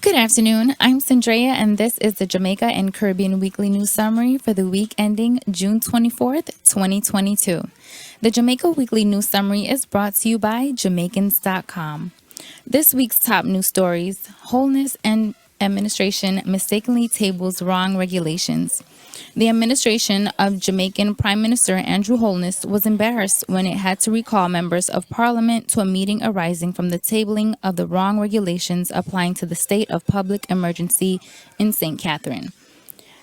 Good afternoon. I'm Sandrea, and this is the Jamaica and Caribbean Weekly News Summary for the week ending June 24th, 2022. The Jamaica Weekly News Summary is brought to you by Jamaicans.com. This week's top news stories: Wholeness and Administration mistakenly tables wrong regulations. The administration of Jamaican Prime Minister Andrew Holness was embarrassed when it had to recall members of Parliament to a meeting arising from the tabling of the wrong regulations applying to the state of public emergency in St. Catherine.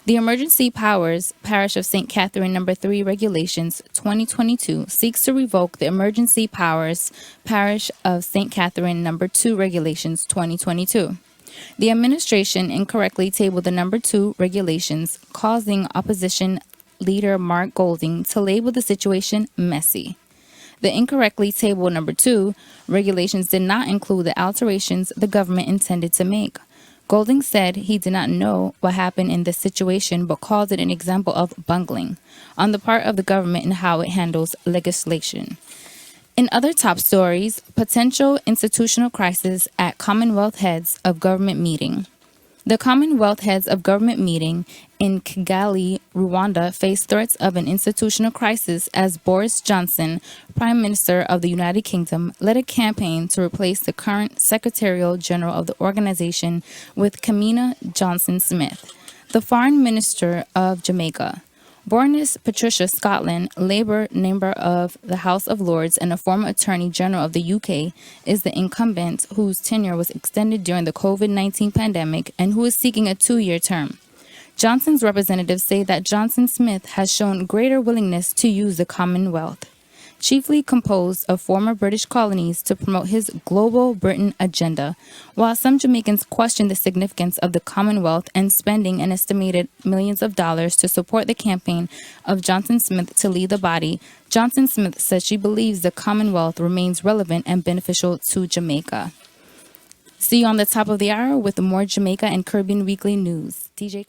The Emergency Powers Parish of St. Catherine No. 3 Regulations 2022 seeks to revoke the Emergency Powers Parish of St. Catherine No. 2 Regulations 2022. The administration incorrectly tabled the No. 2 regulations, causing opposition leader Mark Golding to label the situation messy. The incorrectly tabled No. 2 regulations did not include the alterations the government intended to make. Golding said he did not know what happened in this situation, but called it an example of bungling on the part of the government in how it handles legislation. In other top stories, potential institutional crisis at Commonwealth Heads of Government meeting. The Commonwealth Heads of Government meeting in Kigali, Rwanda, faced threats of an institutional crisis as Boris Johnson, Prime Minister of the United Kingdom, led a campaign to replace the current Secretary General of the organization with Kamina Johnson-Smith, the Foreign Minister of Jamaica. Baroness Patricia Scotland, Labour member of the House of Lords and a former Attorney General of the UK, is the incumbent whose tenure was extended during the COVID-19 pandemic and who is seeking a 2-year term. Johnson's representatives say that Johnson-Smith has shown greater willingness to use the Commonwealth, chiefly composed of former British colonies, to promote his Global Britain agenda, while some Jamaicans question the significance of the Commonwealth and spending an estimated millions of dollars to support the campaign of Johnson-Smith to lead the body. Johnson-Smith says she believes the Commonwealth remains relevant and beneficial to Jamaica. See you on the top of the hour with more Jamaica and Caribbean Weekly News. DJ